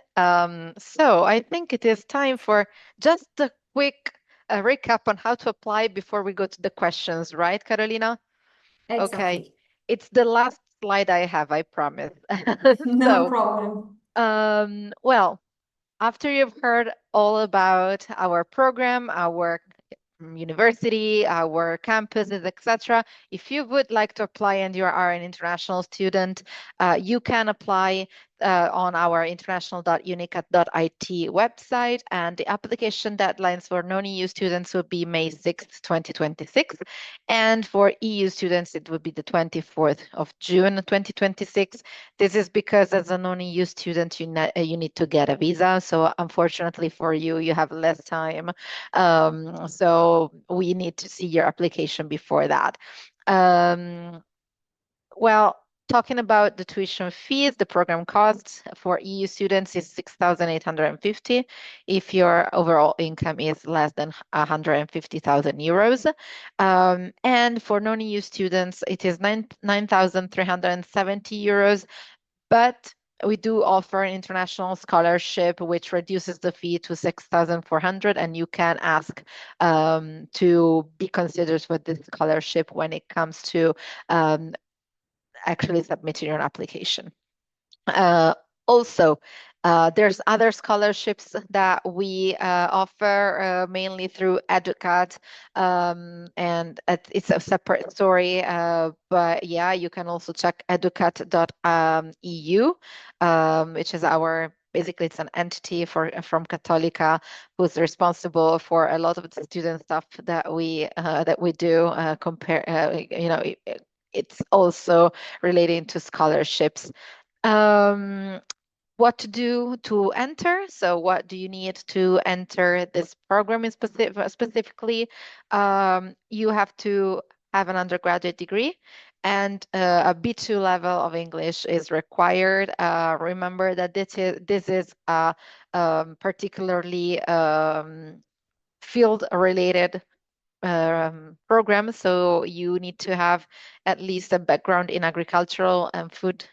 So I think it is time for just a quick recap on how to apply before we go to the questions, right, Carolina? Okay, Exactly. it's the last slide I have, I promise. No So, problem. well, after you've heard all about our program, our university, our campuses, etc., if you would like to apply and you are an international student, you can apply on our international.unicat.it website, and the application deadlines for non-EU students will be May 6th, 2026, and for EU students it would be the 24th of June 2026. This is because as a non-EU student you need to get a visa, so unfortunately for you, you have less time. So we need to see your application before that. Well, talking about the tuition fees, the program costs for EU students is 6,850 if your overall income is less than 150,000 euros. And for non-EU students, it is 9,370 euros, but we do offer an international scholarship, which reduces the fee to 6,400, and you can ask to be considered for this scholarship when it comes to actually submitting your application. Also, there's other scholarships that we offer mainly through Educat, and it's a separate story. But yeah, you can also check educat.eu, which is basically it's an entity from Cattolica who's responsible for a lot of the student stuff that we do. It's also relating to scholarships. What to do to enter? So what do you need to enter this program specifically? You have to have an undergraduate degree, and a B2 level of English is required. Remember that this is a particularly field-related program, so you need to have at least a background in agricultural and food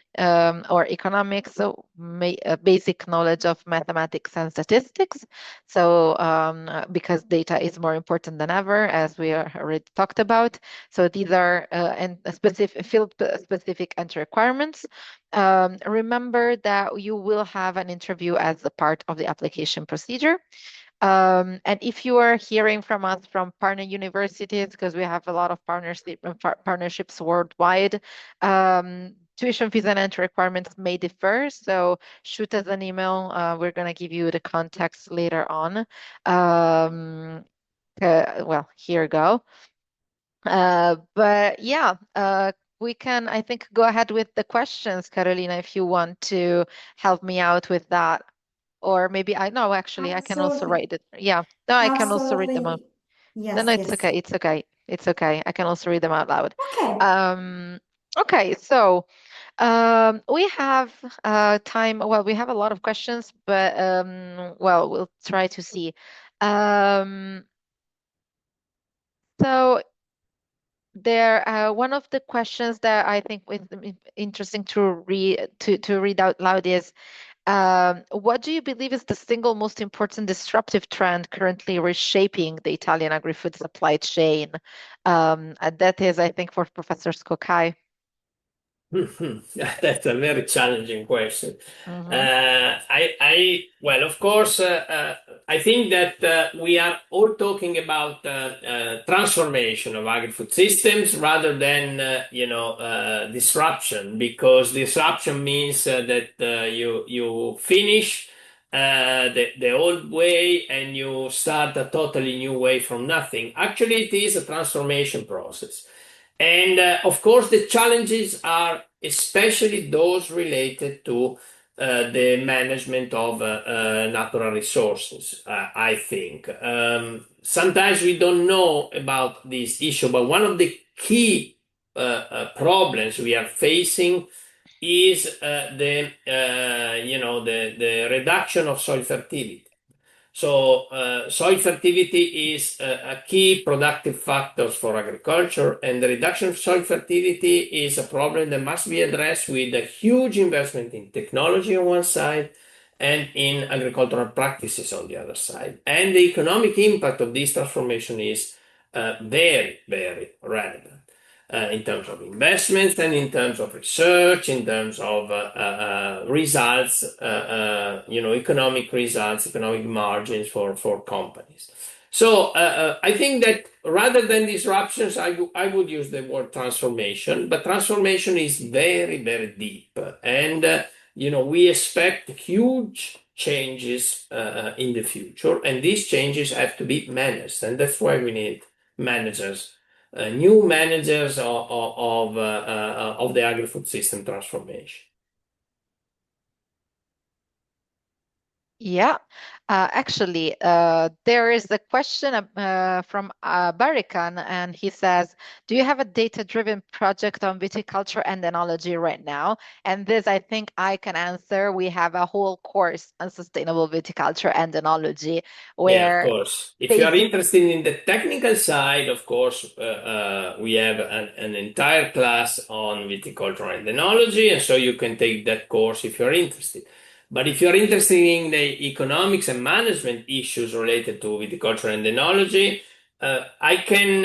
or economics, so a basic knowledge of mathematics and statistics. So because data is more important than ever, as we already talked about. So these are field-specific entry requirements. Remember that you will have an interview as a part of the application procedure. And if you are hearing from us from partner universities, because we have a lot of partnerships worldwide, tuition fees and entry requirements may differ, so shoot us an email. We're going to give you the context later on. Well, here you go. But yeah, we can, I think, go ahead with the questions, Carolina, if you want to help me out with that. Or maybe no, actually, I can also Absolutely. write it. Yeah, no, I can also read them out. Absolutely. Yes, No, it's yes. okay. It's okay. It's okay. I can also read them out loud. Okay. Okay, so we have time. Well, we have a lot of questions, but well, we'll try to see. So there, one of the questions that I think is interesting to read out loud is, what do you believe is the single most important disruptive trend currently reshaping the Italian agri-food supply chain? And that is, I think, for Professor Sckokai. That's a very challenging question. Mhm. Well, of course, I think that we are all talking about transformation of agri-food systems rather than, disruption, because disruption means that you finish the old way and you start a totally new way from nothing. Actually, it is a transformation process. And of course, the challenges are especially those related to the management of natural resources, I think. Sometimes we don't know about this issue, but one of the key problems we are facing is the reduction of soil fertility. So, soil fertility is a key productive factor for agriculture, and the reduction of soil fertility is a problem that must be addressed with a huge investment in technology on one side and in agricultural practices on the other side. And the economic impact of this transformation is very, very relevant. In terms of investments and in terms of research, in terms of results, economic results, economic margins for companies. So I think that rather than disruptions, I would use the word transformation, but transformation is very, very deep. And, we expect huge changes in the future, and these changes have to be managed. And that's why we need managers, new managers of the agri-food system transformation. Yeah, actually, there is a question from Barikan, and he says, do you have a data-driven project on viticulture and enology right now? And this, I think I can answer. We have a whole course on sustainable viticulture and enology Yeah, of where course. If you are interested in the technical side, of course, we have an entire class on viticulture and enology, and so you can take that course if you're interested. But if you're interested in the economics and management issues related to viticulture and enology, I can,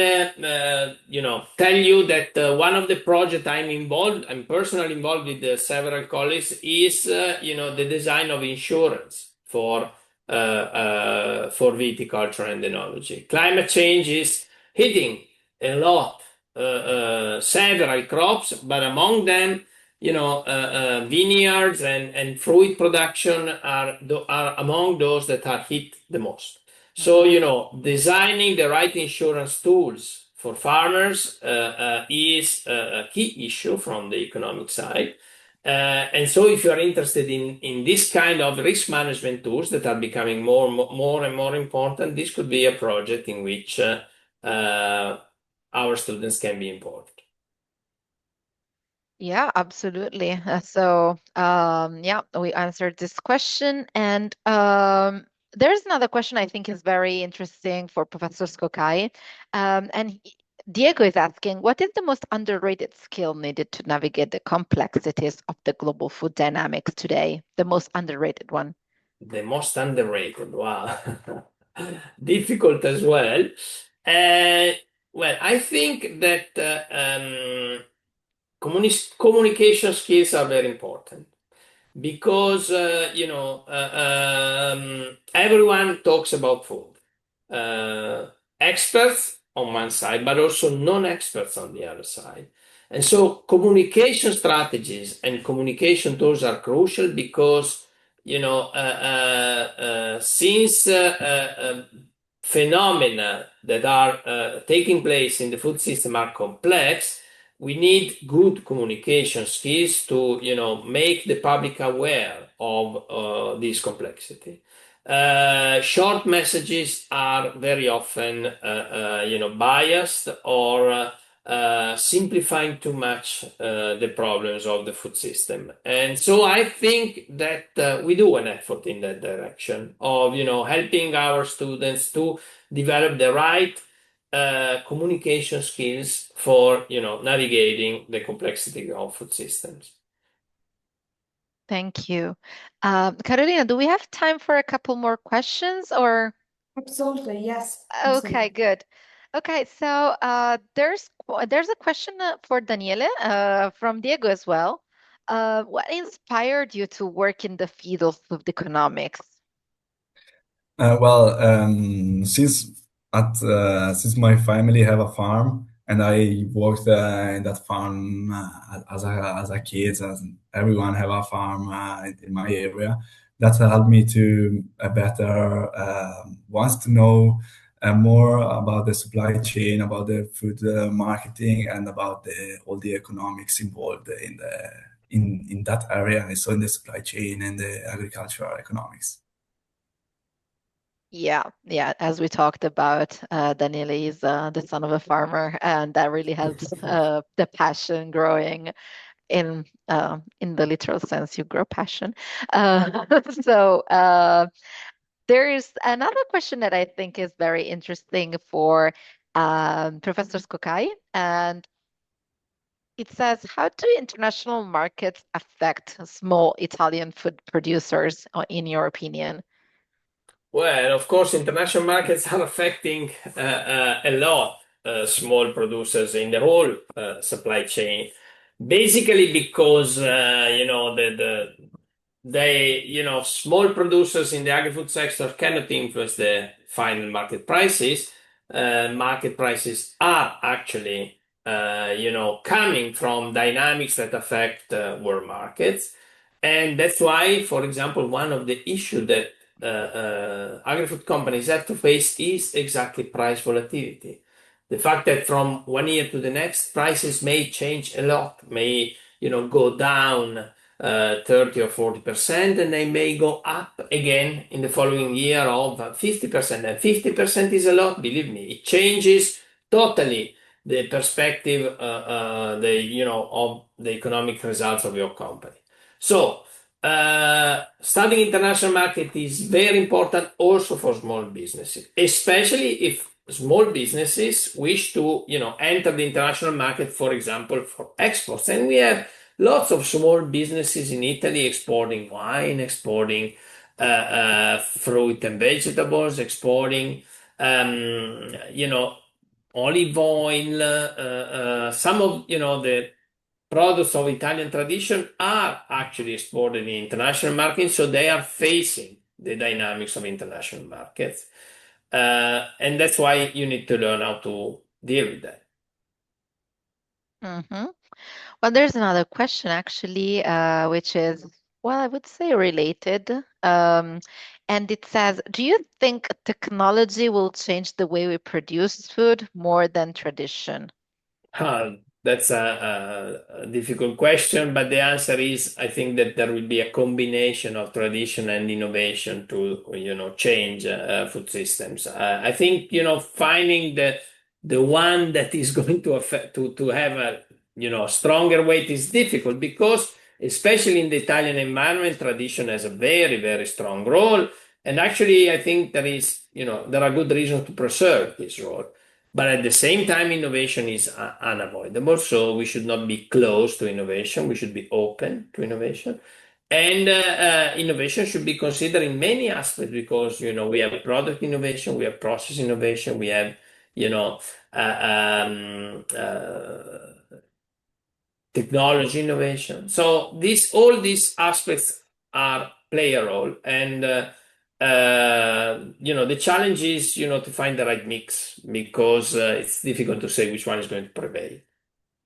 tell you that one of the projects I'm personally involved with several colleagues is, the design of insurance for viticulture and enology. Climate change is hitting a lot, several crops, but among them, vineyards and fruit production are among those that are hit the most. So, designing the right insurance tools for farmers is a key issue from the economic side. And so if you are interested in this kind of risk management tools that are becoming more and more important, this could be a project in which our students can be involved. Yeah, absolutely. Yeah, we answered this question. And there's another question I think is very interesting for Professor Sckokai. Diego is asking, what is the most underrated skill needed to navigate the complexities of the global food dynamics today? The most underrated one. The most underrated, wow. Difficult as well. Well, I think that communication skills are very important because everyone talks about food. Experts on one side, but also non-experts on the other side. And so communication strategies and communication tools are crucial because, since phenomena that are taking place in the food system are complex, we need good communication skills to, make the public aware of this complexity. Short messages are very often, biased or simplifying too much the problems of the food system. And so I think that we do an effort in that direction of, helping our students to develop the right communication skills for, navigating the complexity of food systems. Thank you. Carolina, do we have time for a couple more questions or? Absolutely, yes. Okay, good. Okay, so there's a question for Daniele from Diego as well. What inspired you to work in the field of food economics? Since my family have a farm and I worked in that farm as a kid, as everyone have a farm in my area, that helped me to better wants to know more about the supply chain, about the food marketing, and about all the economics involved in that area, so in the supply chain and the agricultural economics. Yeah, as we talked about, Daniele is the son of a farmer, and that really helps the passion growing in the literal sense. You grow passion. So there is another question that I think is very interesting for Professor Sckokai, and it says, how do international markets affect small Italian food producers, in your opinion? Well, of course, international markets are affecting a lot small producers in the whole supply chain. Basically, because small producers in the agri-food sector cannot influence the final market prices. Market prices are actually, coming from dynamics that affect world markets. And that's why, for example, one of the issues that agri-food companies have to face is exactly price volatility. The fact that from one year to the next, prices may change a lot, may, go down 30 or 40%, and they may go up again in the following year of 50%. And 50% is a lot, believe me. It changes totally the perspective, of the economic results of your company. So, studying international market is very important also for small businesses, especially if small businesses wish to, enter the international market, for example, for exports. And we have lots of small businesses in Italy exporting wine, exporting fruit and vegetables, exporting, olive oil. Some of, the products of Italian tradition are actually exported in international markets, so they are facing the dynamics of international markets. And that's why you need to learn how to deal with that. Mm-hmm. Well, there's another question actually, which is, well, I would say related. And it says, do you think technology will change the way we produce food more than tradition? That's a difficult question, but the answer is I think that there will be a combination of tradition and innovation to, change food systems. I think, finding the one that is going to affect to have a, stronger weight is difficult because especially in the Italian environment, tradition has a very, very strong role. And actually, I think there are good reasons to preserve this role. But at the same time, innovation is unavoidable. So we should not be closed to innovation. We should be open to innovation. And innovation should be considered in many aspects because, we have product innovation, we have process innovation, we have, technology innovation. So all these aspects play a role. And the challenge is, to find the right mix because it's difficult to say which one is going to prevail.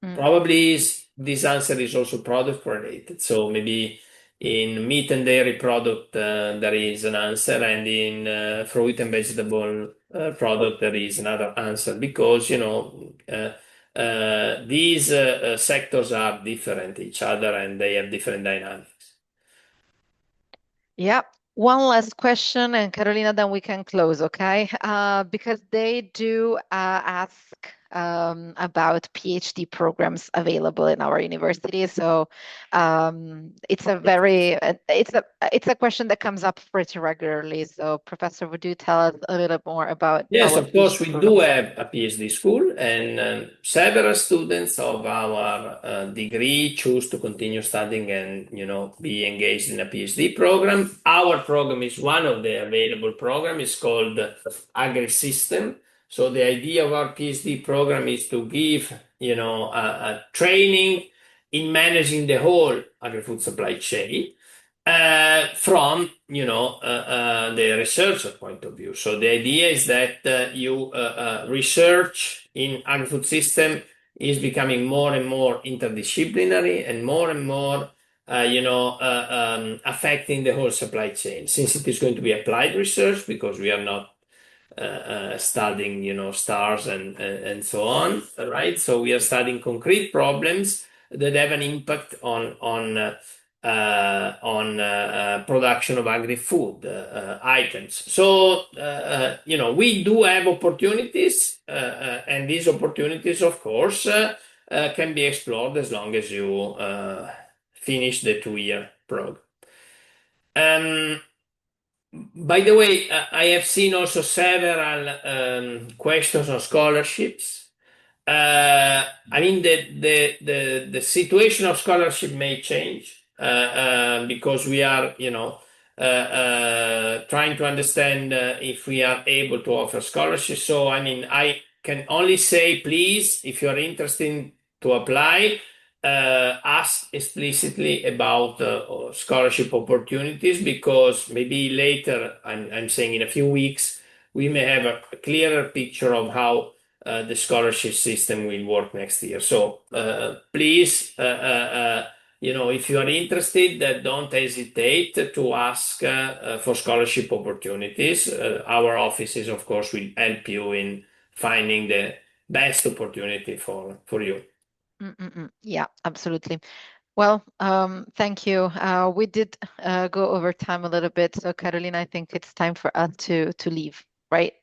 Probably this answer is also product related. So maybe in meat and dairy product there is an answer, and in fruit and vegetable product there is another answer, because these sectors are different each other and they have different dynamics. Yeah. One last question, and Carolina, then we can close, okay? Because they do ask about PhD programs available in our university. So it's a question that comes up pretty regularly. So, Professor, would you tell us a little more about Yes, our of course, PhD we do programs? have a PhD school, and several students of our degree choose to continue studying and be engaged in a PhD program. Our program is one of the available programs. It's called Agri-System. So the idea of our PhD program is to give a training in managing the whole agri-food supply chain. From the researcher point of view. So the idea is that you research in agri-food system is becoming more and more interdisciplinary and more affecting the whole supply chain, since it is going to be applied research, because we are not studying stars and so on, right? So we are studying concrete problems that have an impact on production of agri-food items. So we do have opportunities, and these opportunities, of course, can be explored as long as you finish the 2-year program. By the way, I have seen also several questions on scholarships. I mean, the situation of scholarship may change because we are, trying to understand if we are able to offer scholarships. So, I mean, I can only say, please, if you are interested to apply, ask explicitly about scholarship opportunities, because maybe later, I'm saying in a few weeks, we may have a clearer picture of how the scholarship system will work next year. So please, if you are interested, don't hesitate to ask for scholarship opportunities. Our offices, of course, will help you in finding the best opportunity for you. Yeah, absolutely. Well, thank you. We did go over time a little bit. So, Carolina, I think it's time for us to leave, right?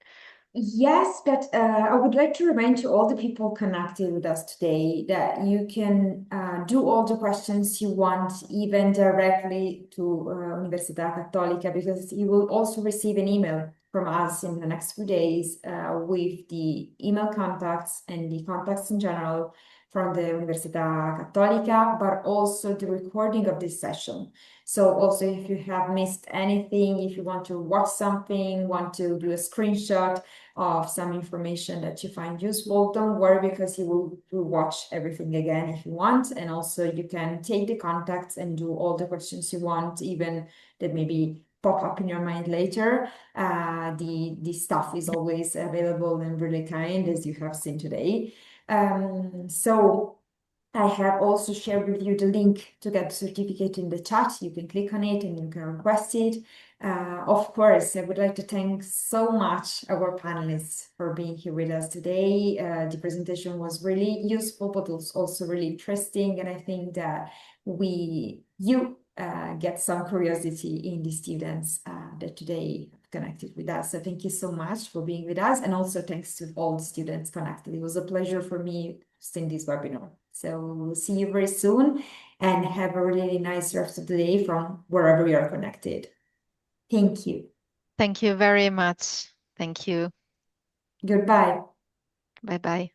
Yes, but I would like to remind to all the people connected with us today that you can do all the questions you want, even directly to Università Cattolica, because you will also receive an email from us in the next few days with the email contacts and the contacts in general from the Università Cattolica, but also the recording of this session. So also, if you have missed anything, if you want to watch something, want to do a screenshot of some information that you find useful, don't worry, because you will watch everything again if you want. And also you can take the contacts and do all the questions you want, even that maybe pop up in your mind later. The stuff is always available and really kind, as you have seen today. So I have also shared with you the link to get the certificate in the chat. You can click on it and you can request it. Of course, I would like to thank so much our panelists for being here with us today. The presentation was really useful, but it was also really interesting. And I think that you get some curiosity in the students that today connected with us. So thank you so much for being with us. And also thanks to all the students connected. It was a pleasure for me hosting this webinar. So we'll see you very soon, and have a really nice rest of the day from wherever you are connected. Thank you. Thank you very much. Thank you. Goodbye. Bye-bye.